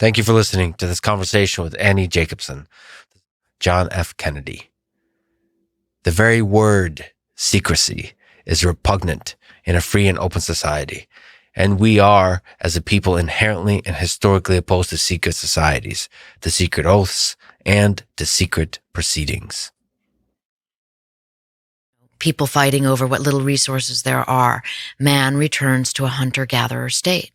Thank you for listening to this conversation with Annie Jacobsen, John F. Kennedy. The very word secrecy is repugnant in a free and open society. And we are, as a people, inherently and historically opposed to secret societies, to secret oaths, and to secret proceedings. People fighting over what little resources there are. Man returns to a hunter-gatherer state.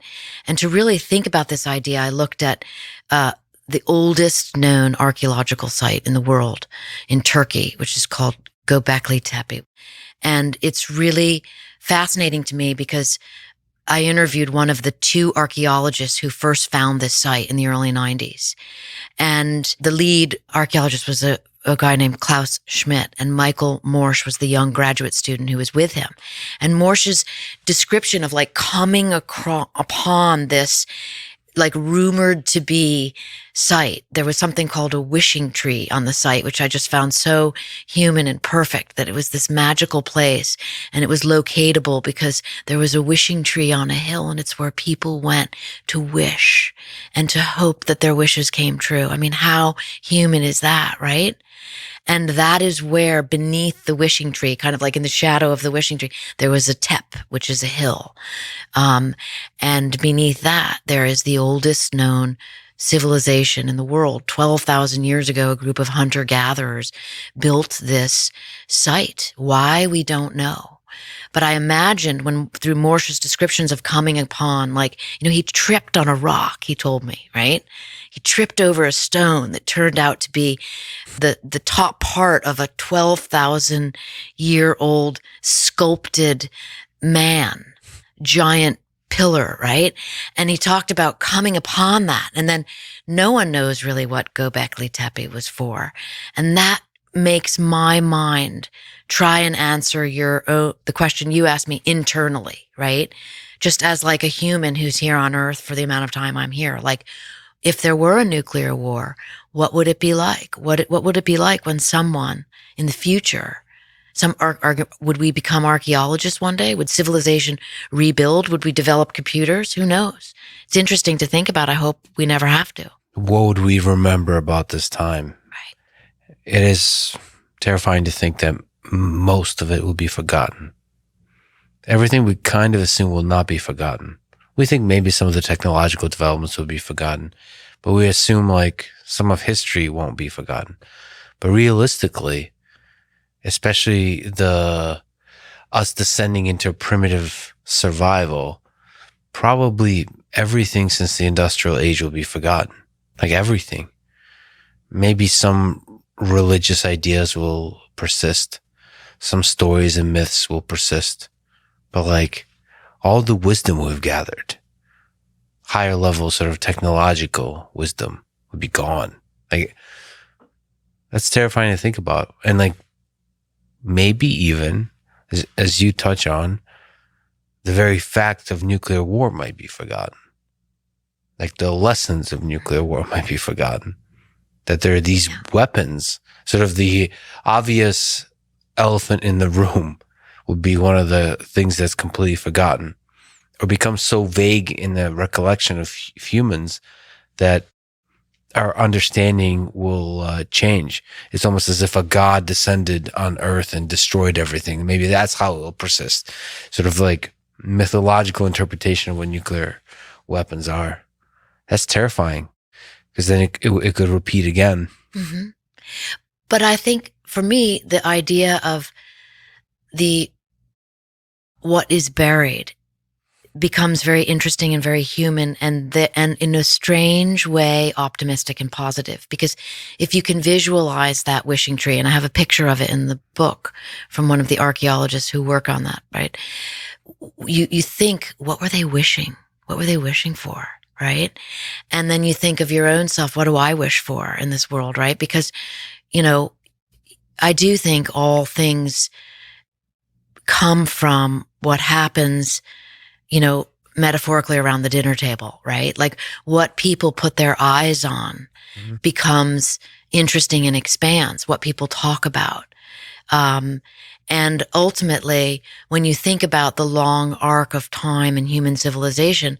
And to really think about this idea, I looked at the oldest known archaeological site in the world in Turkey, which is called Göbekli Tepe. And it's really fascinating to me because I interviewed one of the two archaeologists who first found this site in the early 90s. And the lead archaeologist was a guy named Klaus Schmidt, and Michael Morsch was the young graduate student who was with him. And Morsch's description of like coming upon this like rumored to be site. There was something called a wishing tree on the site, which I just found so human and perfect, that it was this magical place and it was locatable because there was a wishing tree on a hill, and it's where people went to wish and to hope that their wishes came true. I mean, how human is that, right? And that is where beneath the wishing tree, kind of like in the shadow of the wishing tree, there was a tep, which is a hill. And beneath that, there is the oldest known civilization in the world. 12,000 years ago, a group of hunter-gatherers built this site. Why, we don't know. But I imagined when, through Morsch's descriptions of coming upon, like, he tripped on a rock, he told me, right? He tripped over a stone that turned out to be the top part of a 12,000-year-old sculpted man, giant pillar, right? And he talked about coming upon that. And then no one knows really what Göbekli Tepe was for. And that makes my mind try and answer the question you asked me internally, right? Just as like a human who's here on Earth for the amount of time I'm here. Like, if there were a nuclear war, what would it be like? What would it be like when someone in the future, would we become archaeologists one day? Would civilization rebuild? Would we develop computers? Who knows? It's interesting to think about. I hope we never have to. What would we remember about this time? Right. It is terrifying to think that most of it will be forgotten. Everything we kind of assume will not be forgotten. We think maybe some of the technological developments will be forgotten, but we assume like some of history won't be forgotten. But realistically, especially us descending into primitive survival, probably everything since the industrial age will be forgotten. Like everything. Maybe some religious ideas will persist. Some stories and myths will persist. But like all the wisdom we've gathered, higher level sort of technological wisdom would be gone. Like, that's terrifying to think about. And like, maybe even, as you touch on, the very fact of nuclear war might be forgotten. Like the lessons of nuclear war might be forgotten. That there are these weapons, sort of the obvious elephant in the room would be one of the things that's completely forgotten or becomes so vague in the recollection of humans that our understanding will change. It's almost as if a god descended on Earth and destroyed everything. Maybe that's how it will persist. Sort of like mythological interpretation of what nuclear weapons are. That's terrifying because then it could repeat again. Mm-hmm. But I think for me, the idea of what is buried becomes very interesting and very human and in a strange way optimistic and positive, because if you can visualize that wishing tree, and I have a picture of it in the book from one of the archaeologists who work on that, right? You think, what were they wishing? What were they wishing for? Right? And then you think of your own self. What do I wish for in this world? Right? Because, I do think all things come from what happens, metaphorically around the dinner table, right? Like what people put their eyes on becomes interesting and expands what people talk about. And ultimately, when you think about the long arc of time in human civilization,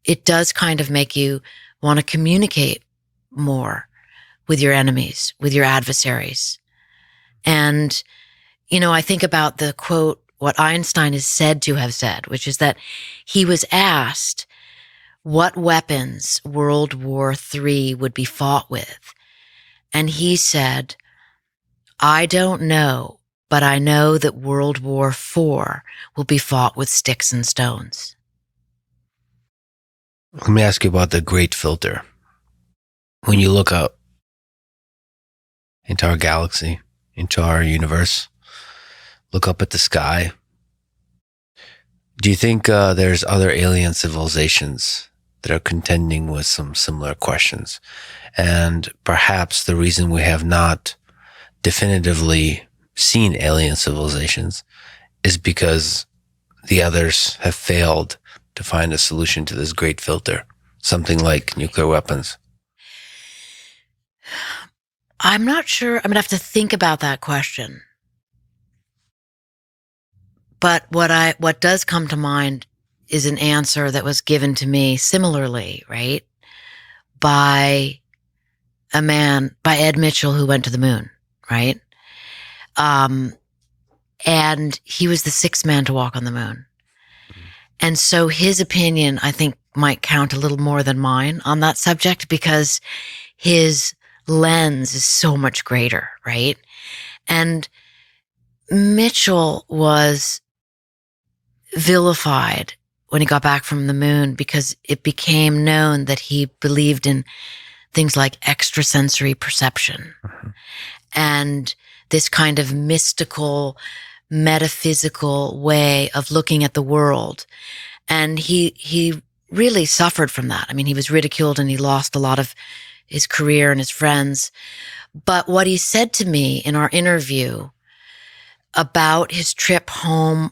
it does kind of make you want to communicate more with your enemies, with your adversaries. And, I think about the quote, what Einstein is said to have said, which is that he was asked what weapons World War III would be fought with. And he said, I don't know, but I know that World War IV will be fought with sticks and stones. Let me ask you about the great filter. When you look up into our galaxy, into our universe, look up at the sky, do you think there's other alien civilizations that are contending with some similar questions? And perhaps the reason we have not definitively seen alien civilizations is because the others have failed to find a solution to this great filter, something like nuclear weapons. I'm not sure. I'm going to have to think about that question. But what does come to mind is an answer that was given to me similarly, right? By Ed Mitchell, who went to the moon, right? And he was the sixth man to walk on the moon. And so his opinion, I think, might count a little more than mine on that subject because his lens is so much greater, right? And Mitchell was vilified when he got back from the moon because it became known that he believed in things like extrasensory perception and this kind of mystical, metaphysical way of looking at the world. And he really suffered from that. I mean, he was ridiculed and he lost a lot of his career and his friends. But what he said to me in our interview about his trip home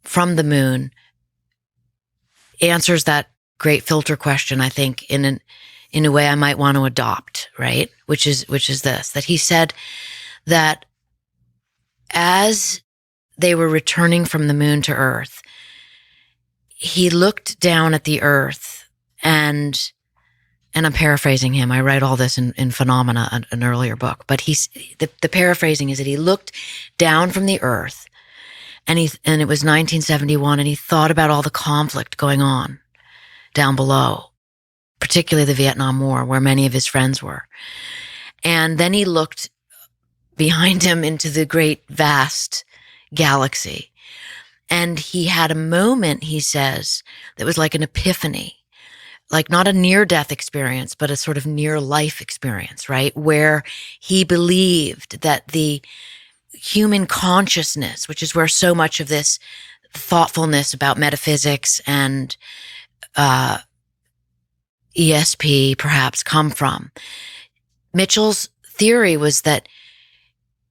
from the moon answers that great filter question, I think, in a way I might want to adopt, right? Which is this, that he said that as they were returning from the moon to Earth, he looked down at the Earth and I'm paraphrasing him. I write all this in Phenomena, an earlier book, but the paraphrasing is that he looked down from the Earth and it was 1971 and he thought about all the conflict going on down below, particularly the Vietnam War, where many of his friends were. And then he looked behind him into the great vast galaxy. And he had a moment, he says, that was like an epiphany, like not a near-death experience, but a sort of near-life experience, right? Where he believed that the human consciousness, which is where so much of this thoughtfulness about metaphysics and ESP perhaps come from. Mitchell's theory was that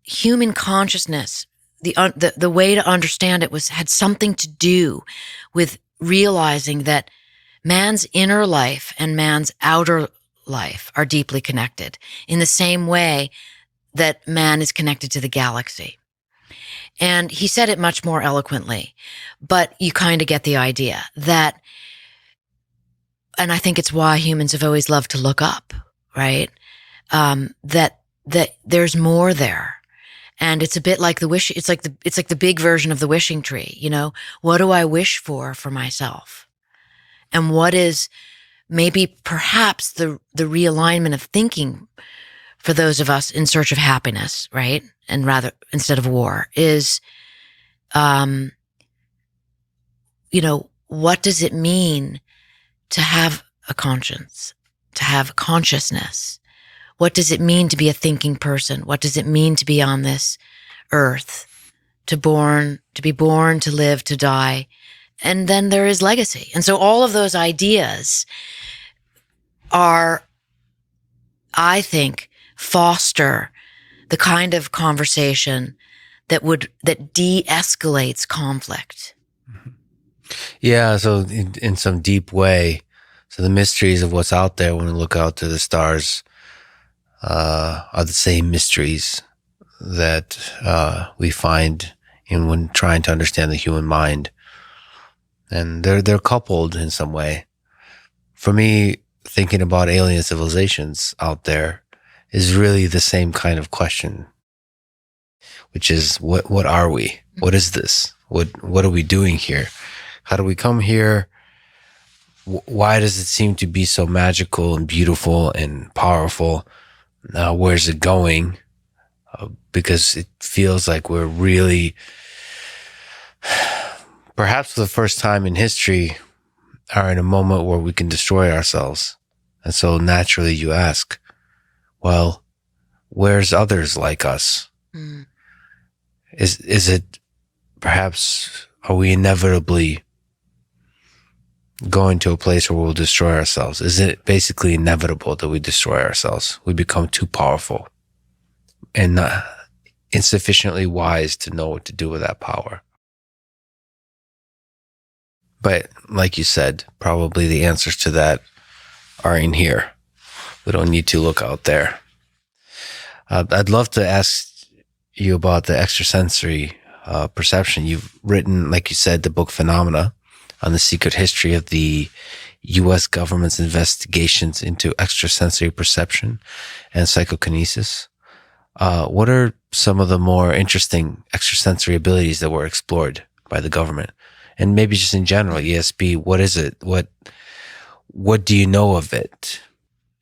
human consciousness, the way to understand it had something to do with realizing that man's inner life and man's outer life are deeply connected in the same way that man is connected to the galaxy. And he said it much more eloquently, but you kind of get the idea that, and I think it's why humans have always loved to look up, right? That there's more there. And it's a bit like it's like the big version of the wishing tree, you know? What do I wish for myself? And what is maybe perhaps the realignment of thinking for those of us in search of happiness, right? And rather, instead of war, is, what does it mean to have a conscience, to have consciousness? What does it mean to be a thinking person? What does it mean to be on this earth, to be born, to live, to die? And then there is legacy. And so all of those ideas are, I think, foster the kind of conversation that de-escalates conflict. Yeah, so in some deep way, so the mysteries of what's out there when we look out to the stars are the same mysteries that we find when trying to understand the human mind. And they're coupled in some way. For me, thinking about alien civilizations out there is really the same kind of question, which is what are we? What is this? What are we doing here? How do we come here? Why does it seem to be so magical and beautiful and powerful? Where's it going? Because it feels like we're really, perhaps for the first time in history, are in a moment where we can destroy ourselves. And so naturally you ask, well, where's others like us? Mm. Is it perhaps, are we inevitably going to a place where we'll destroy ourselves? Is it basically inevitable that we destroy ourselves? We become too powerful and not insufficiently wise to know what to do with that power. But like you said, probably the answers to that are in here. We don't need to look out there. I'd love to ask you about the extrasensory perception. You've written, like you said, the book Phenomena on the secret history of the U.S. government's investigations into extrasensory perception and psychokinesis. What are some of the more interesting extrasensory abilities that were explored by the government? And maybe just in general, ESP, what is it? What do you know of it?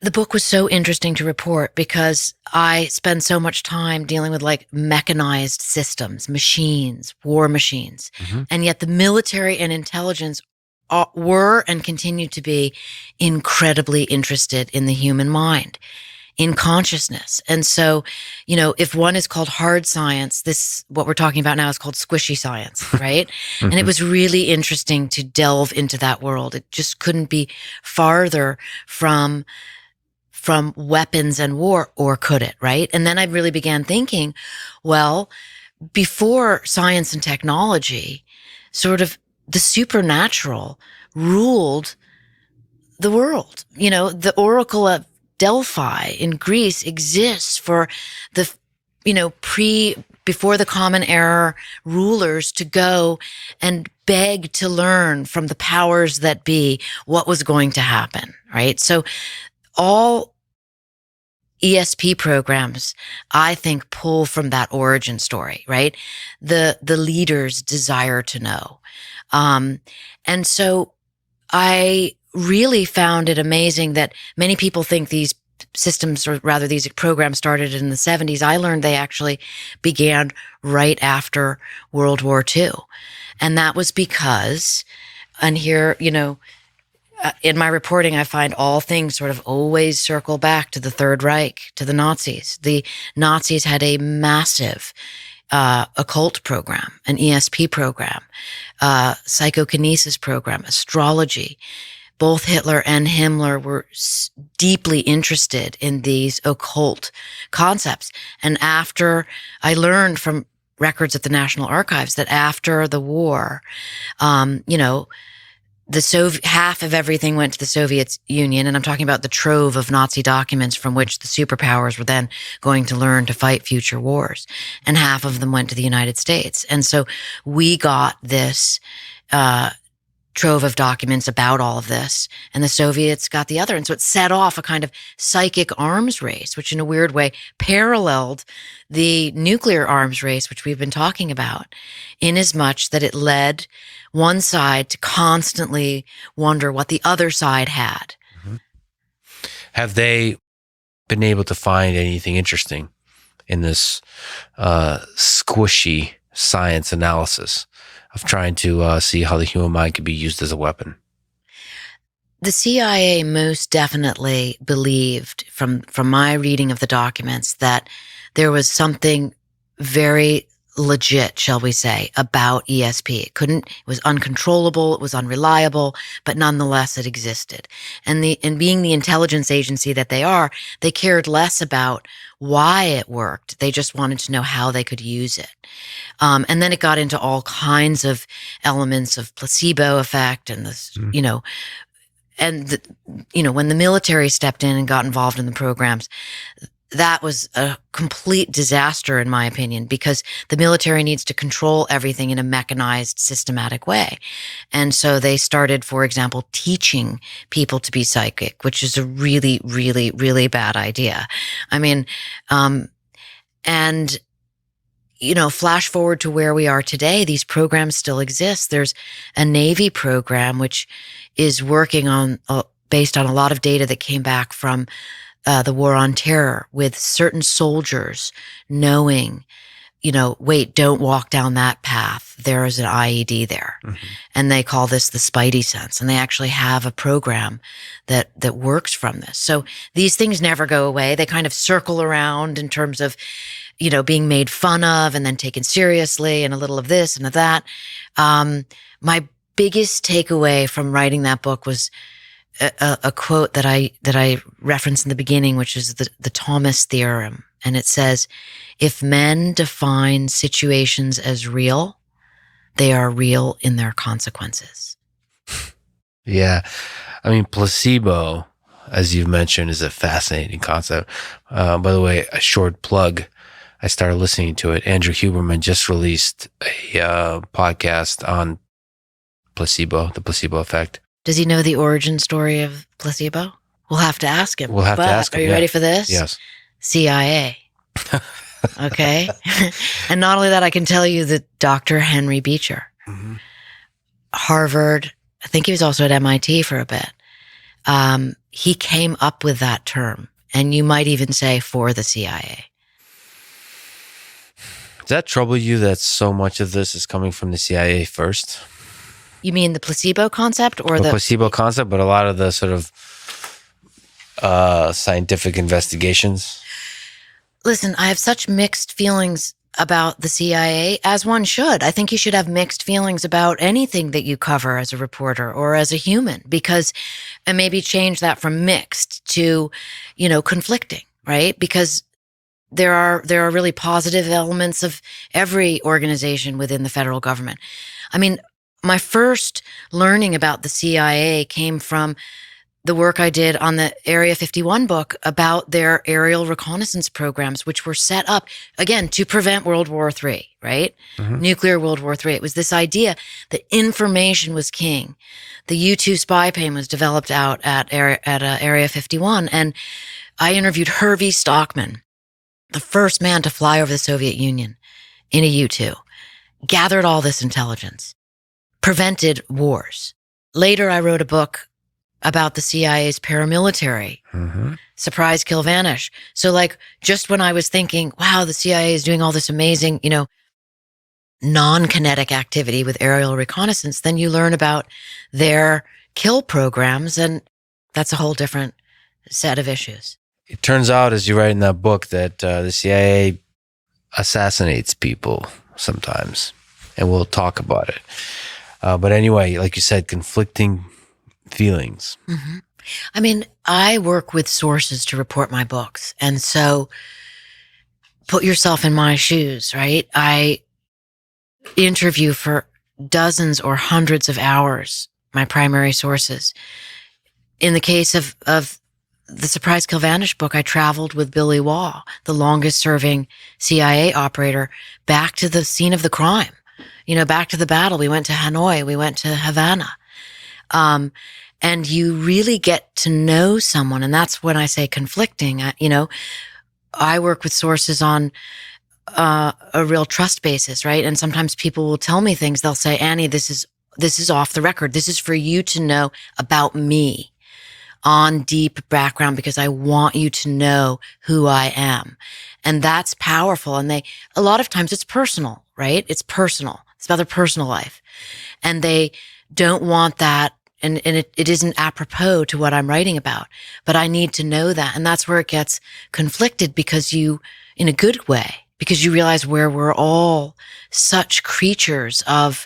The book was so interesting to report because I spend so much time dealing with like mechanized systems, machines, war machines. Mm-hmm. And yet the military and intelligence were and continue to be incredibly interested in the human mind, in consciousness. And so, you know, if one is called hard science, this, what we're talking about now is called squishy science, right? Mm-hmm. And it was really interesting to delve into that world. It just couldn't be farther from weapons and war, or could it, right? And then I really began thinking, well, before science and technology, sort of the supernatural ruled the world. You know, the Oracle of Delphi in Greece exists for the, you know, before the Common Era rulers to go and beg to learn from the powers that be what was going to happen, right? So all ESP programs, I think, pull from that origin story, right? The leader's desire to know. And so I really found it amazing that many people think these systems, or rather these programs, started in the 70s. I learned they actually began right after World War II. And that was because, and here, you know, in my reporting, I find all things sort of always circle back to the Third Reich, to the Nazis. The Nazis had a massive occult program, an ESP program, psychokinesis program, astrology. Both Hitler and Himmler were deeply interested in these occult concepts. And after I learned from records at the National Archives that after the war, you know, half of everything went to the Soviet Union, and I'm talking about the trove of Nazi documents from which the superpowers were then going to learn to fight future wars, and half of them went to the United States. And so we got this trove of documents about all of this, and the Soviets got the other. And so it set off a kind of psychic arms race, which in a weird way paralleled the nuclear arms race, which we've been talking about, in as much that it led one side to constantly wonder what the other side had. Mm-hmm. Have they been able to find anything interesting in this squishy science analysis of trying to see how the human mind could be used as a weapon? The CIA most definitely believed, from my reading of the documents, that there was something very legit, shall we say, about ESP. It was uncontrollable, it was unreliable, but nonetheless it existed. And being the intelligence agency that they are, they cared less about why it worked. They just wanted to know how they could use it. And then it got into all kinds of elements of placebo effect and this, you know, and, you know, when the military stepped in and got involved in the programs, that was a complete disaster, in my opinion, because the military needs to control everything in a mechanized, systematic way. And so they started, for example, teaching people to be psychic, which is a really, really, really bad idea. I mean, and, flash forward to where we are today, these programs still exist. There's a Navy program, which is working on, based on a lot of data that came back from the war on terror, with certain soldiers knowing, wait, don't walk down that path. There is an IED there. Mm-hmm. And they call this the Spidey sense. And they actually have a program that works from this. So these things never go away. They kind of circle around in terms of, being made fun of and then taken seriously, and a little of this and of that. My biggest takeaway from writing that book was a quote that I referenced in the beginning, which is the Thomas theorem. And it says, if men define situations as real, they are real in their consequences. Yeah. I mean, placebo, as you've mentioned, is a fascinating concept. By the way, a short plug. I started listening to it. Andrew Huberman just released a podcast on placebo, the placebo effect. Does he know the origin story of placebo? We'll have to ask him. Are you ready for this? Yes. CIA. Okay. And not only that, I can tell you that Dr. Henry Beecher, mm-hmm. Harvard, I think he was also at MIT for a bit. He came up with that term, and you might even say for the CIA. Does that trouble you that so much of this is coming from the CIA first? You mean the placebo concept, or the placebo concept, but a lot of the sort of scientific investigations? Listen, I have such mixed feelings about the CIA, as one should. I think you should have mixed feelings about anything that you cover as a reporter or as a human, and maybe change that from mixed to, conflicting, right? Because there are really positive elements of every organization within the federal government. I mean, my first learning about the CIA came from the work I did on the Area 51 book about their aerial reconnaissance programs, which were set up, again, to prevent World War III, right? Mm-hmm. Nuclear World War III. It was this idea that information was king. The U-2 spy plane was developed out at Area 51. And I interviewed Hervey Stockman, the first man to fly over the Soviet Union in a U-2, gathered all this intelligence, prevented wars. Later, I wrote a book about the CIA's paramilitary, mm-hmm. Surprise, Kill, Vanish. So just when I was thinking, wow, the CIA is doing all this amazing, non-kinetic activity with aerial reconnaissance, then you learn about their kill programs, and that's a whole different set of issues. It turns out, as you write in that book, that the CIA assassinates people sometimes, and we'll talk about it. But anyway, like you said, conflicting feelings. Mm-hmm. I mean, I work with sources to report my books. And so put yourself in my shoes, right? I interview for dozens or hundreds of hours, my primary sources. In the case of the Surprise, Kill, Vanish book, I traveled with Billy Waugh, the longest serving CIA operator, back to the scene of the crime, back to the battle. We went to Hanoi, we went to Havana. And you really get to know someone. And that's when I say conflicting. I work with sources on a real trust basis, right? And sometimes people will tell me things. They'll say, Annie, this is off the record. This is for you to know about me on deep background, because I want you to know who I am. And that's powerful. And a lot of times it's personal, right? It's personal. It's about their personal life. And they don't want that. And it isn't apropos to what I'm writing about, but I need to know that. And that's where it gets conflicted, because in a good way, because you realize where we're all such creatures of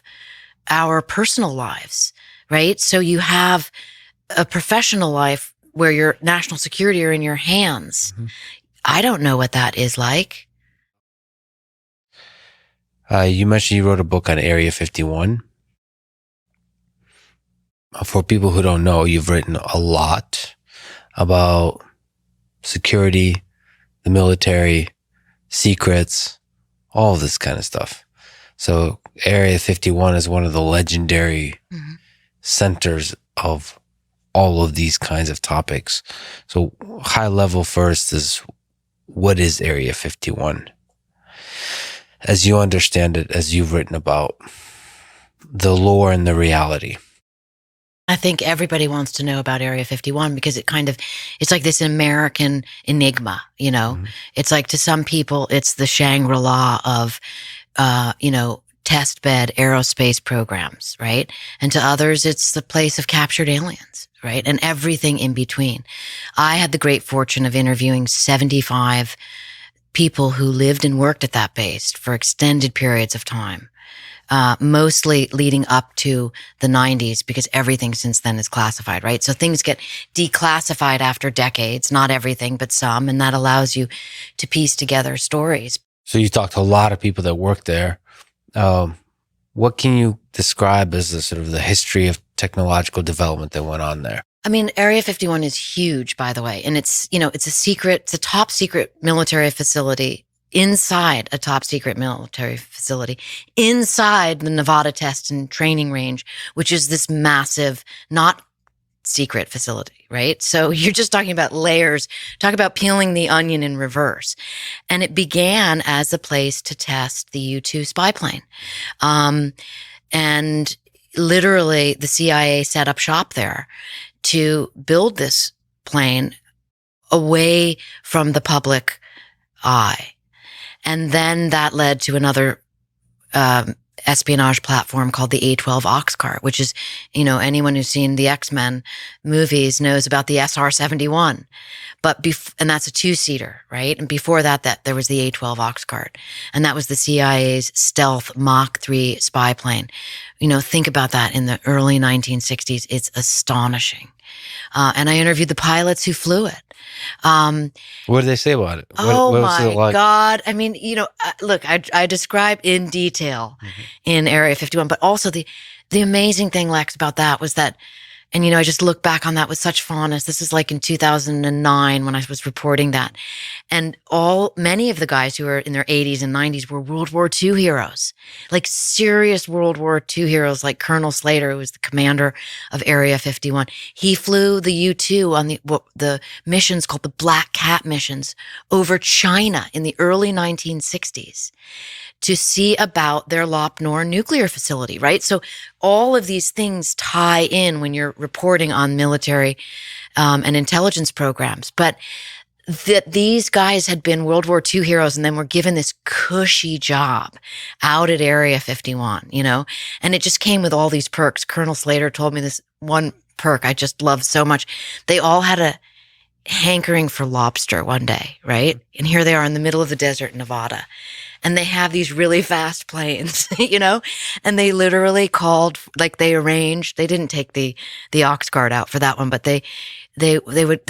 our personal lives, right? So you have a professional life where your national security are in your hands. Mm-hmm. I don't know what that is like. You mentioned you wrote a book on Area 51. For people who don't know, you've written a lot about security, the military, secrets, all of this kind of stuff. So Area 51 is one of the legendary centers of all of these kinds of topics. So high level first is, what is Area 51? As you understand it, as you've written about, the lore and the reality. I think everybody wants to know about Area 51 because it's like this American enigma, you know? It's like, to some people, it's the Shangri-La of, test bed aerospace programs, right? And to others, it's the place of captured aliens, right? And everything in between. I had the great fortune of interviewing 75 people who lived and worked at that base for extended periods of time. Mostly leading up to the 90s, because everything since then is classified, right? So things get declassified after decades, not everything, but some, and that allows you to piece together stories. So you talked to a lot of people that work there. What can you describe as the sort of the history of technological development that went on there? I mean, Area 51 is huge, by the way, and it's a top secret military facility inside a top secret military facility, inside the Nevada Test and Training Range, which is this massive, not secret facility, right? So you're just talking about layers, talk about peeling the onion in reverse. And it began as a place to test the U-2 spy plane. And literally the CIA set up shop there to build this plane away from the public eye. And then that led to another espionage platform called the A-12 Oxcart, which is, anyone who's seen the X-Men movies knows about the SR-71. And that's a two-seater, right? And before that there was the A-12 Oxcart. And that was the CIA's stealth Mach 3 spy plane. Think about that in the early 1960s. It's astonishing. And I interviewed the pilots who flew it. What did they say about it? What my like? God. I mean, look, I describe in detail in Area 51, but also the amazing thing, Lex, about that was that, and I just look back on that with such fondness. This is like in 2009 when I was reporting that. And many of the guys who were in their 80s and 90s were World War II heroes, like serious World War II heroes, like Colonel Slater, who was the commander of Area 51. He flew the U-2 on the missions called the Black Cat missions over China in the early 1960s to see about their Lop-Nor nuclear facility, right? So all of these things tie in when you're reporting on military and intelligence programs. But that these guys had been World War II heroes and then were given this cushy job out at Area 51, and it just came with all these perks. Colonel Slater told me this one perk I just love so much. They all had a hankering for lobster one day, right? And here they are in the middle of the desert in Nevada. And they have these really fast planes, and they literally called, like they arranged, they didn't take the Oxcart out for that one, but they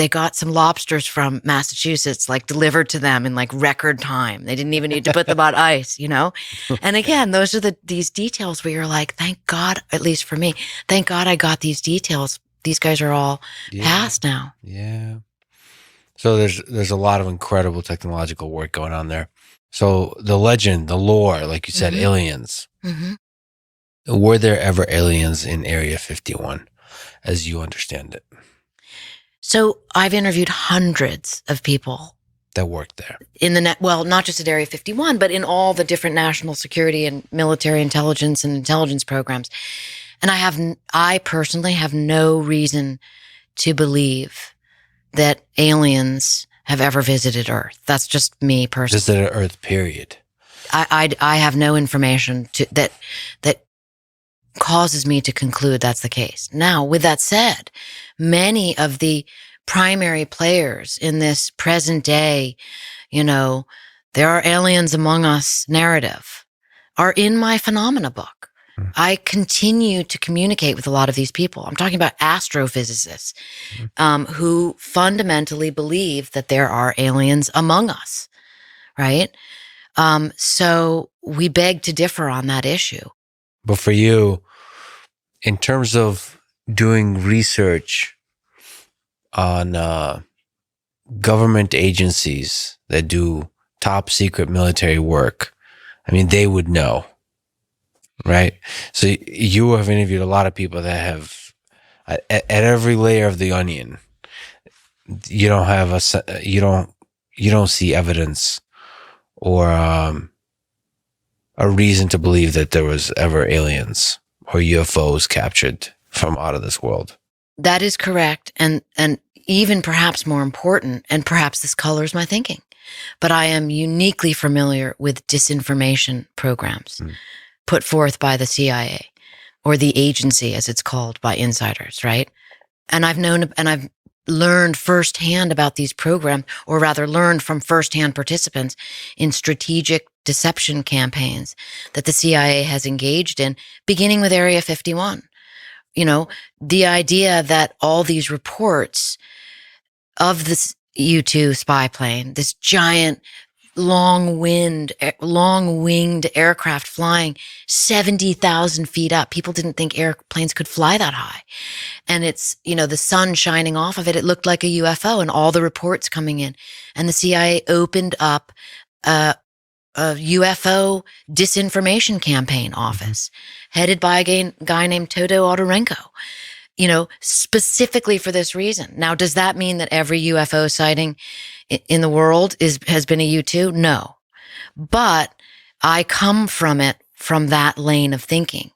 got some lobsters from Massachusetts, like delivered to them in like record time. They didn't even need to put them on ice, And again, those are these details where you're like, thank God, at least for me, thank God I got these details. These guys are all past now. Yeah. So there's a lot of incredible technological work going on there. So the legend, the lore, like you said, aliens. Were there ever aliens in Area 51, as you understand it? So I've interviewed hundreds of people that worked there in the well, not just at Area 51, but in all the different national security and military intelligence and intelligence programs. And I personally have no reason to believe that aliens have ever visited Earth. That's just me personally. Visited Earth, period. I have no information that causes me to conclude that's the case. Now, with that said, many of the primary players in this present day, there are aliens among us narrative, are in my phenomena book. I continue to communicate with a lot of these people. I'm talking about astrophysicists who fundamentally believe that there are aliens among us, right? So we beg to differ on that issue. But for you, in terms of doing research on government agencies that do top secret military work, I mean, they would know, right? So you have interviewed a lot of people that have, at every layer of the onion, you don't have you don't see evidence or a reason to believe that there was ever aliens or UFOs captured from out of this world. That is correct. And even perhaps more important, and perhaps this colors my thinking, but I am uniquely familiar with disinformation programs put forth by the CIA, or the agency as it's called by insiders, right? And I've learned firsthand about these programs, or rather learned from firsthand participants in strategic deception campaigns that the CIA has engaged in, beginning with Area 51. You know, the idea that all these reports of this U-2 spy plane, this giant long-winged aircraft flying 70,000 feet up. People didn't think airplanes could fly that high. And it's, the sun shining off of it. It looked like a UFO, and all the reports coming in. And the CIA opened up a UFO disinformation campaign office headed by a guy named Toto Odorenko, specifically for this reason. Now, does that mean that every UFO sighting in the world has been a U-2? No. But I come from that lane of thinking.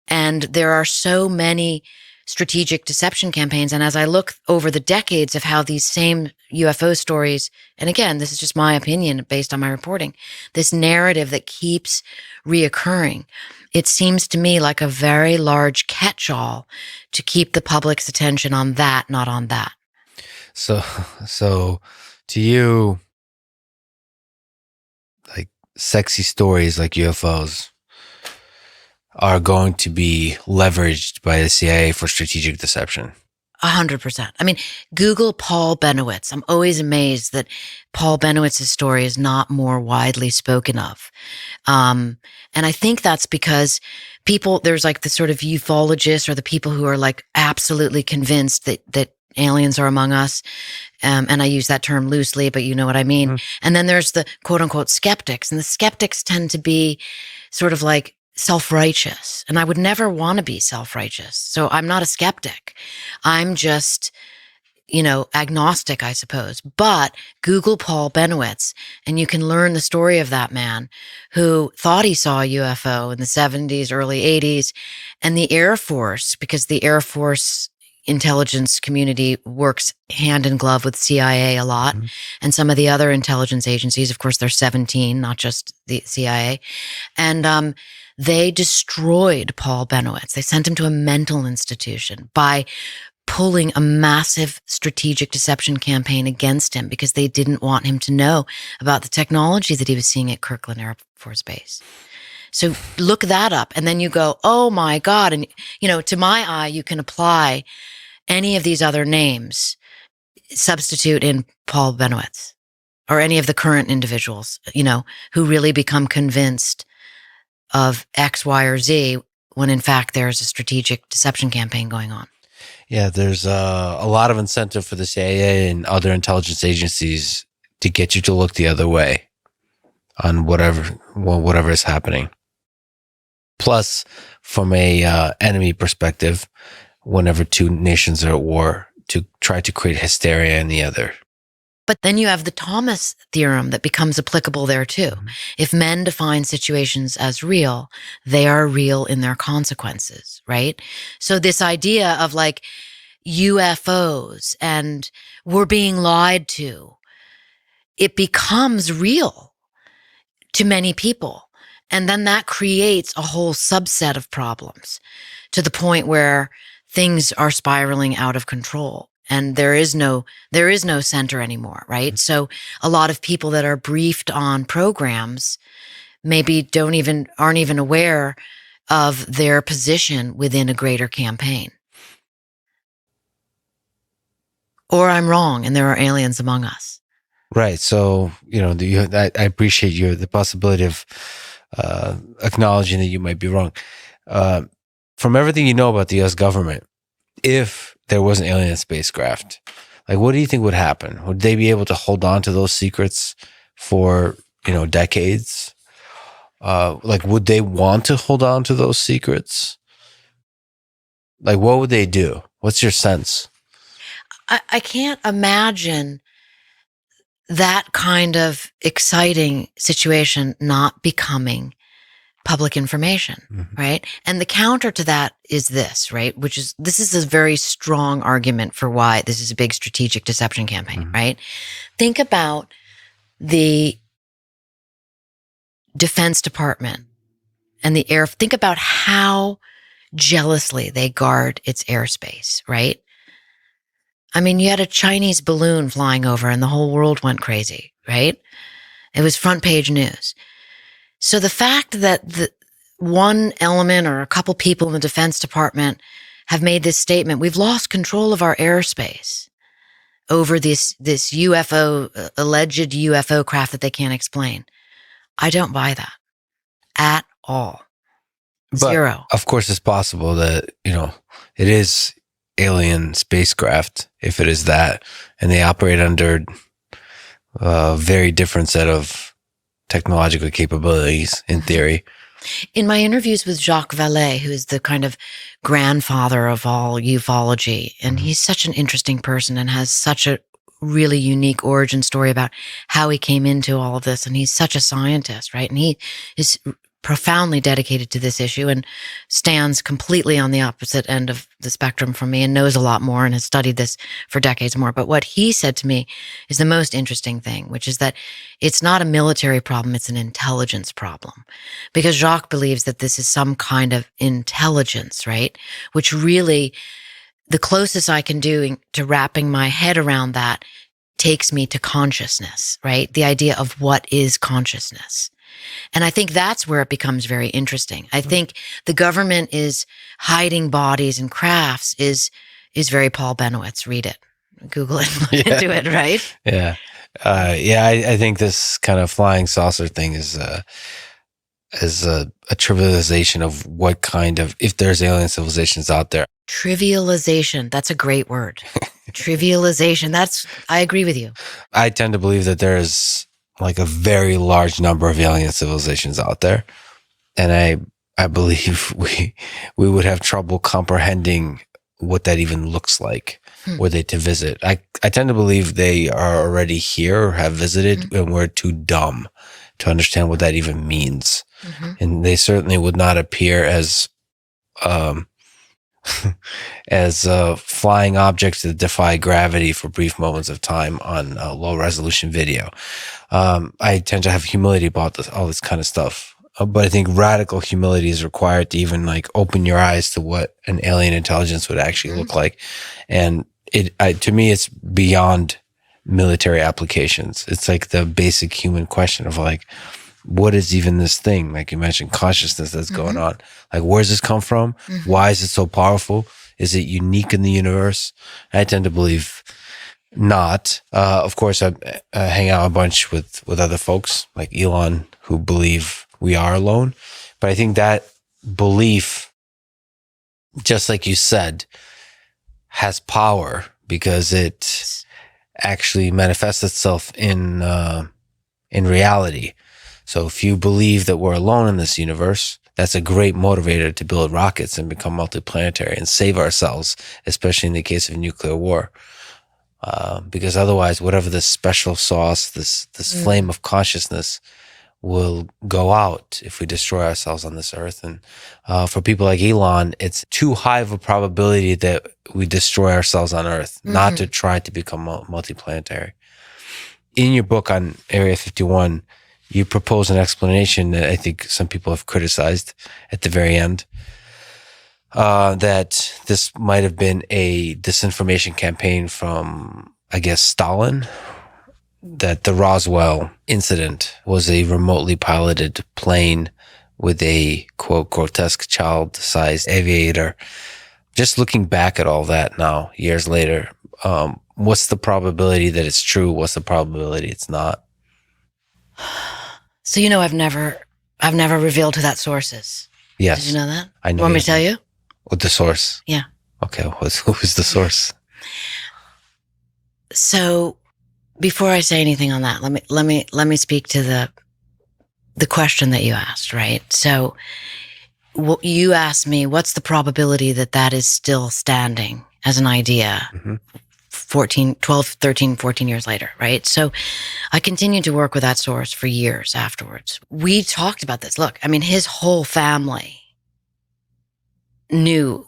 And there are so many strategic deception campaigns. And as I look over the decades of how these same UFO stories, and again, this is just my opinion based on my reporting, this narrative that keeps reoccurring, it seems to me like a very large catch-all to keep the public's attention on that, not on that. So to you, like sexy stories like UFOs are going to be leveraged by the CIA for strategic deception. 100%. I mean, Google Paul Benowitz. I'm always amazed that Paul Benowitz's story is not more widely spoken of. And I think that's because there's like the sort of ufologists, or the people who are like absolutely convinced that aliens are among us. And I use that term loosely, but you know what I mean. And then there's the quote unquote skeptics, and the skeptics tend to be sort of like self-righteous. And I would never want to be self-righteous. So I'm not a skeptic. I'm just, agnostic, I suppose. But Google Paul Benowitz, and you can learn the story of that man who thought he saw a UFO in the 70s, early 80s, and the Air Force, because the Air Force intelligence community works hand in glove with CIA a lot, and some of the other intelligence agencies. Of course, there's 17, not just the CIA. And they destroyed Paul Benowitz. They sent him to a mental institution by pulling a massive strategic deception campaign against him, because they didn't want him to know about the technology that he was seeing at Kirtland Air Force Base. So look that up, and then you go, oh my God. And, to my eye, you can apply any of these other names, substitute in Paul Benowitz, or any of the current individuals, who really become convinced of X, Y, or Z, when in fact there's a strategic deception campaign going on. Yeah, there's a lot of incentive for the CIA and other intelligence agencies to get you to look the other way on whatever is happening. Plus, from a enemy perspective, whenever two nations are at war, to try to create hysteria in the other. But then you have the Thomas theorem that becomes applicable there too. If men define situations as real, they are real in their consequences, right? So this idea of like UFOs and we're being lied to, it becomes real to many people. And then that creates a whole subset of problems, to the point where things are spiraling out of control. And there is no center anymore, right? So a lot of people that are briefed on programs maybe aren't even aware of their position within a greater campaign. Or I'm wrong, and there are aliens among us. Right. So, I appreciate the possibility of acknowledging that you might be wrong. From everything you know about the U.S. government, if there was an alien spacecraft, Like, what do you think would happen? Would they be able to hold on to those secrets for, decades? Like, would they want to hold on to those secrets? Like, what would they do? What's your sense? I can't imagine that kind of exciting situation not becoming public information, right? And the counter to that is this, right? This is a very strong argument for why this is a big strategic deception campaign, right? Think about the Defense Department and think about how jealously they guard its airspace, right? I mean, you had a Chinese balloon flying over and the whole world went crazy, right? It was front page news. So the fact that the one element or a couple people in the Defense Department have made this statement, we've lost control of our airspace over this UFO, alleged UFO craft that they can't explain. I don't buy that at all. But Zero. Of course, it's possible that, it is alien spacecraft, if it is that, and they operate under a very different set of technological capabilities, in theory. In my interviews with Jacques Vallée, who is the kind of grandfather of all ufology, and he's such an interesting person and has such a really unique origin story about how he came into all of this. And he's such a scientist, right? And he is profoundly dedicated to this issue and stands completely on the opposite end of the spectrum from me and knows a lot more and has studied this for decades more. But what he said to me is the most interesting thing, which is that it's not a military problem, it's an intelligence problem. Because Jacques believes that this is some kind of intelligence, right? Which really, the closest I can do to wrapping my head around that takes me to consciousness, right? The idea of what is consciousness. And I think that's where it becomes very interesting. I think the government is hiding bodies and crafts is very Paul Benowitz. Read it, Google it, look into it, right? Yeah. I think this kind of flying saucer thing is a trivialization of what kind of, if there's alien civilizations out there. Trivialization. That's a great word. Trivialization. I agree with you. I tend to believe that there's like a very large number of alien civilizations out there. And I believe we would have trouble comprehending what that even looks like were they to visit. I tend to believe they are already here or have visited and we're too dumb to understand what that even means. And they certainly would not appear as flying objects that defy gravity for brief moments of time on a low resolution video. I tend to have humility about all this kind of stuff, but I think radical humility is required to even like open your eyes to what an alien intelligence would actually look like. And to me, it's beyond military applications. It's like the basic human question of like, what is even this thing? Like you mentioned, consciousness that's going on. Like, where does this come from? Why is it so powerful? Is it unique in the universe? I tend to believe not. Of course, I hang out a bunch with other folks like Elon who believe we are alone. But I think that belief, just like you said, has power because it actually manifests itself in reality. So if you believe that we're alone in this universe, that's a great motivator to build rockets and become multiplanetary and save ourselves, especially in the case of nuclear war. Because otherwise, whatever this special sauce, this flame of consciousness will go out if we destroy ourselves on this earth. And for people like Elon, it's too high of a probability that we destroy ourselves on earth, not to try to become multiplanetary. In your book on Area 51, you propose an explanation that I think some people have criticized at the very end, that this might have been a disinformation campaign from, I guess, Stalin, that the Roswell incident was a remotely piloted plane with a, quote, grotesque child-sized aviator. Just looking back at all that now, years later, what's the probability that it's true? What's the probability it's not? So, I've never revealed who that source is. Yes. Did you know that? I know. Want me to tell you? What the source? Yeah. Okay. Who's the source? So before I say anything on that, let me speak to the question that you asked, right? So you asked me, what's the probability that that is still standing as an idea 12, 13, 14 years later, right? So I continued to work with that source for years afterwards. We talked about this. Look, I mean, his whole family knew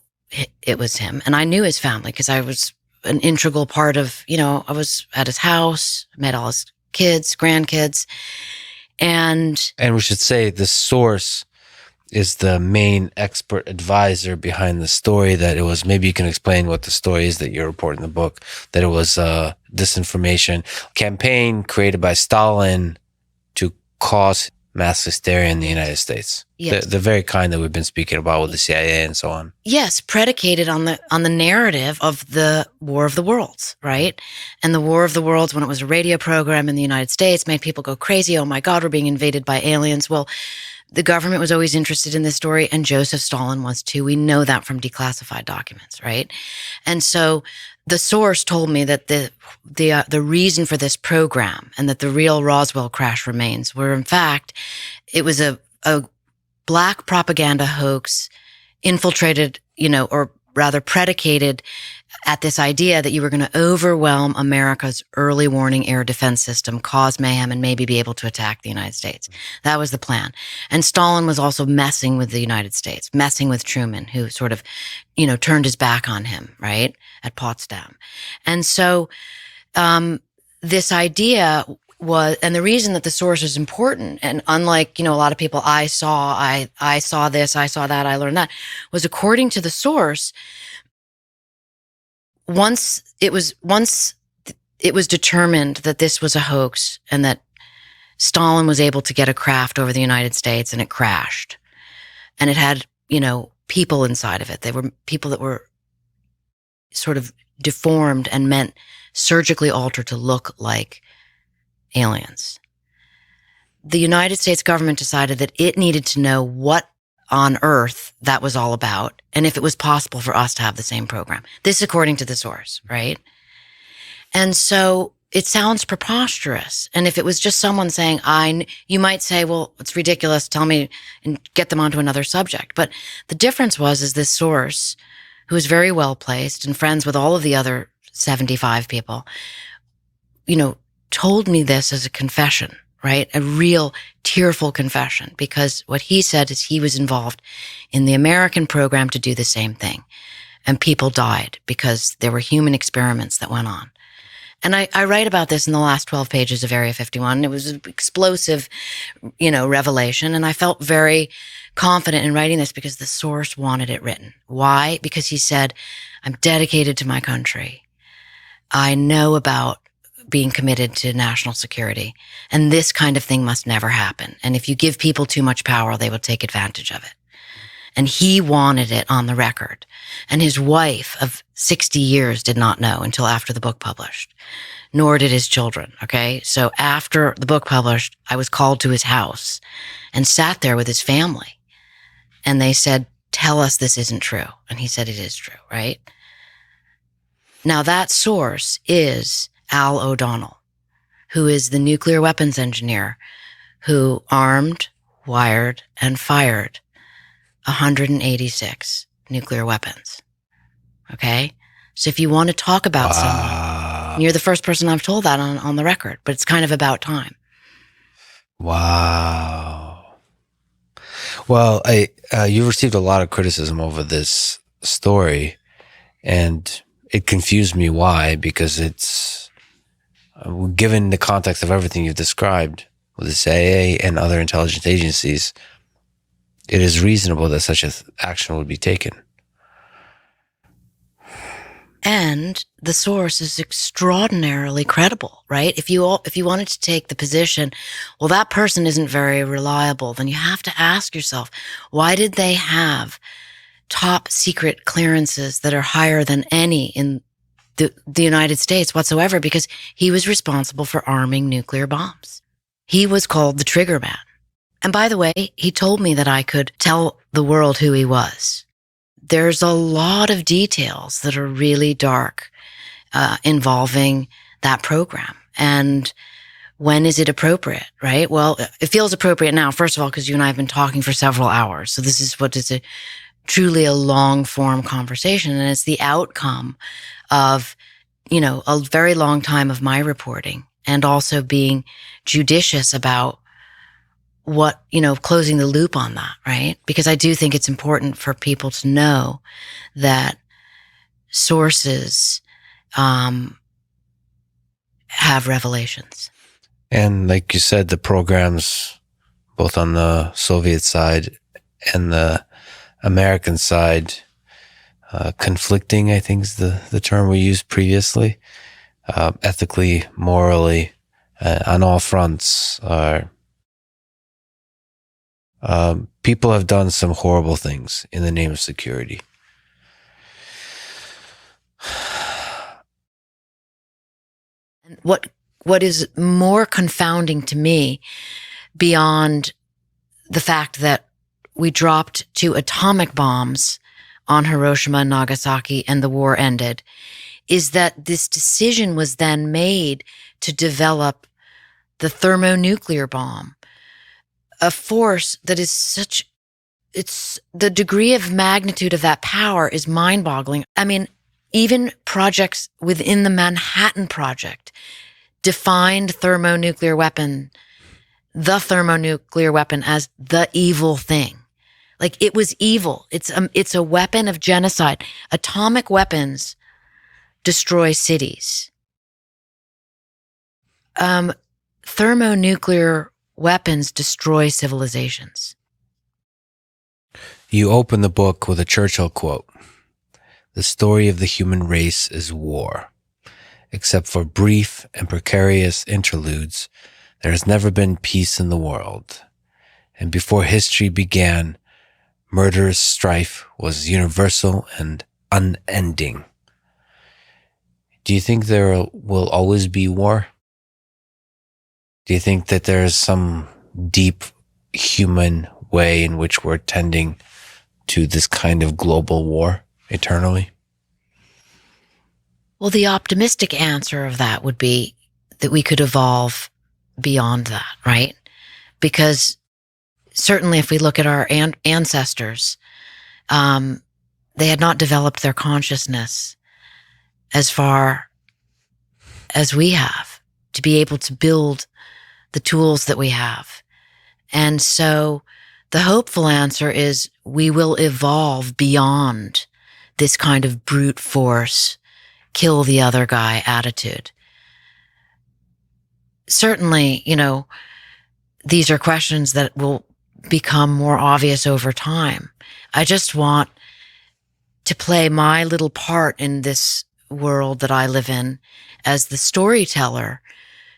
it was him. And I knew his family because I was an integral part of, I was at his house, met all his kids, grandkids. And we should say the source is the main expert advisor behind the story. That it was, maybe you can explain what the story is that you report in the book, that it was a disinformation campaign created by Stalin to cause mass hysteria in the United States. Yes. The very kind that we've been speaking about with the CIA and so on. Yes, predicated on the narrative of the War of the Worlds, right? And the War of the Worlds, when it was a radio program in the United States, made people go crazy. Oh my God, we're being invaded by aliens. Well, the government was always interested in this story, and Joseph Stalin was too. We know that from declassified documents, right? And so the source told me that the reason for this program and that the real Roswell crash remains were, in fact, it was a black propaganda hoax infiltrated, or rather predicated at this idea that you were going to overwhelm America's early warning air defense system, cause mayhem, and maybe be able to attack the United States. That was the plan. And Stalin was also messing with the United States, messing with Truman, who sort of, turned his back on him, right, at Potsdam. And so this idea was, and the reason that the source is important, and unlike, a lot of people, I saw this, I saw that, I learned that, was according to the source, once it was determined that this was a hoax and that Stalin was able to get a craft over the United States and it crashed, and it had, people inside of it. They were people that were sort of deformed and meant surgically altered to look like aliens. The United States government decided that it needed to know what on earth that was all about, and if it was possible for us to have the same program. This according to the source, right? And so it sounds preposterous. And if it was just someone saying, you might say, well, it's ridiculous, tell me, and get them onto another subject. But the difference is this source, who is very well placed and friends with all of the other 75 people, told me this as a confession, right? A real tearful confession, because what he said is he was involved in the American program to do the same thing. And people died because there were human experiments that went on. And I write about this in the last 12 pages of Area 51. It was an explosive, revelation. And I felt very confident in writing this because the source wanted it written. Why? Because he said, I'm dedicated to my country. I know about being committed to national security, and this kind of thing must never happen. And if you give people too much power, they will take advantage of it. And he wanted it on the record. And his wife of 60 years did not know until after the book published, nor did his children. Okay. So after the book published, I was called to his house and sat there with his family. And they said, tell us this isn't true. And he said, it is true, right? Now that source is Al O'Donnell, who is the nuclear weapons engineer who armed, wired, and fired 186 nuclear weapons. Okay? So if you want to talk about someone, you're the first person I've told that on the record, but it's kind of about time. Wow. Well, you received a lot of criticism over this story, and it confused me why, because it's, given the context of everything you've described with the CIA and other intelligence agencies, it is reasonable that such an action would be taken. And the source is extraordinarily credible, right? If you wanted to take the position, well, that person isn't very reliable, then you have to ask yourself, why did they have top secret clearances that are higher than any in the United States whatsoever? Because he was responsible for arming nuclear bombs. He was called the trigger man. And by the way, he told me that I could tell the world who he was. There's a lot of details that are really dark, involving that program? And when is it appropriate, right? Well, it feels appropriate now, first of all, because you and I have been talking for several hours. So this is what is truly a long form conversation. And it's the outcome of, a very long time of my reporting, and also being judicious about what, closing the loop on that, right? Because I do think it's important for people to know that sources have revelations. And like you said, the programs, both on the Soviet side and the American side, conflicting, I think is the term we used previously, ethically, morally, on all fronts. People have done some horrible things in the name of security. And what is more confounding to me, beyond the fact that we dropped 2 atomic bombs on Hiroshima and Nagasaki and the war ended, is that this decision was then made to develop the thermonuclear bomb, a force that is it's the degree of magnitude of that power is mind-boggling. I mean, even projects within the Manhattan Project defined the thermonuclear weapon as the evil thing. Like, it was evil. It's a weapon of genocide. Atomic weapons destroy cities. Thermonuclear weapons destroy civilizations. You open the book with a Churchill quote: "The story of the human race is war. Except for brief and precarious interludes, there has never been peace in the world. And before history began, murderous strife was universal and unending." Do you think there will always be war? Do you think that there is some deep human way in which we're tending to this kind of global war eternally? Well, the optimistic answer of that would be that we could evolve beyond that, right? Because certainly if we look at our ancestors, they had not developed their consciousness as far as we have to be able to build the tools that we have. And so the hopeful answer is we will evolve beyond this kind of brute force, kill the other guy attitude. Certainly, these are questions that will become more obvious over time. I just want to play my little part in this world that I live in as the storyteller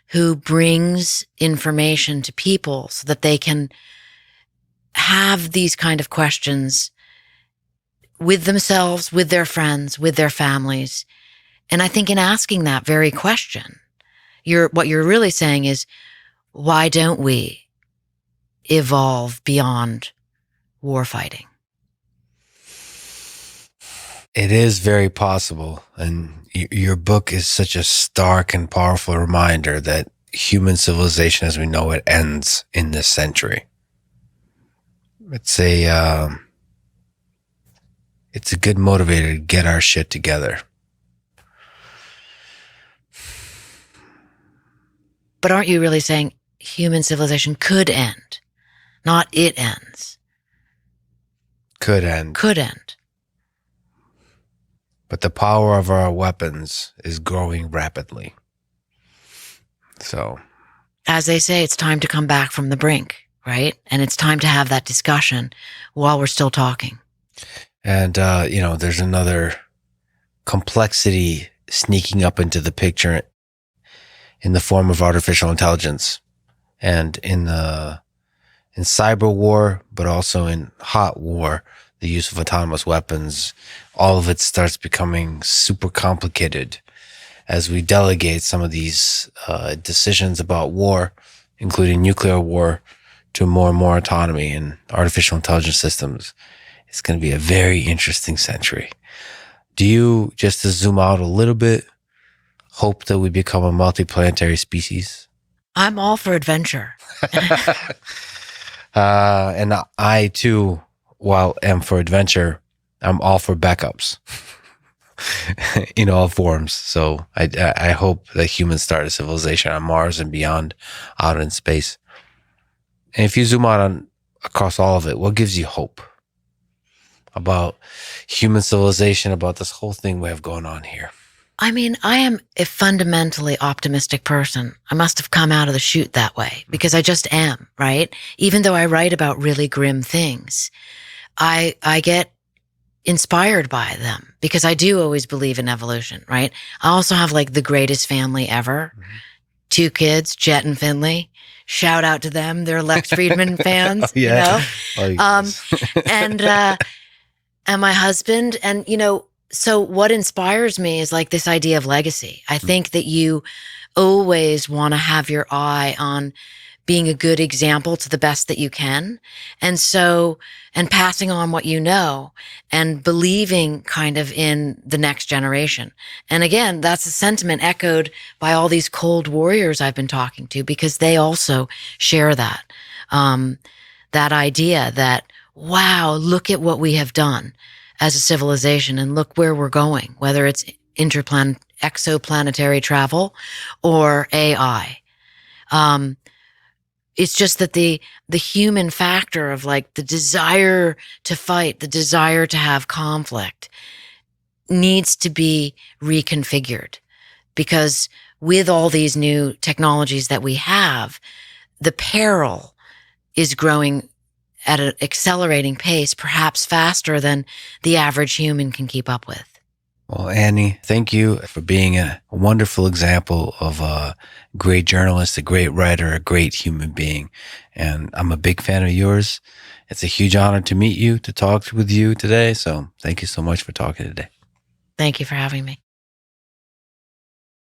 who brings information to people so that they can have these kind of questions with themselves, with their friends, with their families. And I think in asking that very question, what you're really saying is, why don't we evolve beyond warfighting? It is very possible. And your book is such a stark and powerful reminder that human civilization as we know it ends in this century. It's a good motivator to get our shit together. But aren't you really saying human civilization could end, not it ends? Could end. Could end. But the power of our weapons is growing rapidly. So, as they say, it's time to come back from the brink, right? And it's time to have that discussion while we're still talking. And, there's another complexity sneaking up into the picture in the form of artificial intelligence, and in cyber war, but also in hot war, the use of autonomous weapons. All of it starts becoming super complicated as we delegate some of these decisions about war, including nuclear war, to more and more autonomy in artificial intelligence systems. It's going to be a very interesting century. Do you, just to zoom out a little bit, hope that we become a multiplanetary species. I'm all for adventure. And I too, while am for adventure, I'm all for backups in all forms. So I hope that humans start a civilization on Mars and beyond, out in space. And if you zoom out on across all of it, what gives you hope about human civilization, about this whole thing we have going on here? I mean, I am a fundamentally optimistic person. I must have come out of the chute that way because I just am, right? Even though I write about really grim things, I get inspired by them because I do always believe in evolution, right? I also have like the greatest family ever. 2 kids, Jet and Finley. Shout out to them. They're Lex Friedman fans, Oh, yeah. you know? And my husband, and, you know, so what inspires me is like this idea of legacy. I think that you always want to have your eye on being a good example to the best that you can. And so, and passing on what you know and believing kind of in the next generation. And again, that's a sentiment echoed by all these cold warriors I've been talking to, because they also share that, that idea that, wow, look at what we have done as a civilization and look where we're going, whether it's exoplanetary travel or AI. It's just that the human factor of like the desire to fight, the desire to have conflict needs to be reconfigured, because with all these new technologies that we have, the peril is growing at an accelerating pace, perhaps faster than the average human can keep up with. Well, Annie, thank you for being a wonderful example of a great journalist, a great writer, a great human being. And I'm a big fan of yours. It's a huge honor to meet you, to talk with you today. So thank you so much for talking today. Thank you for having me.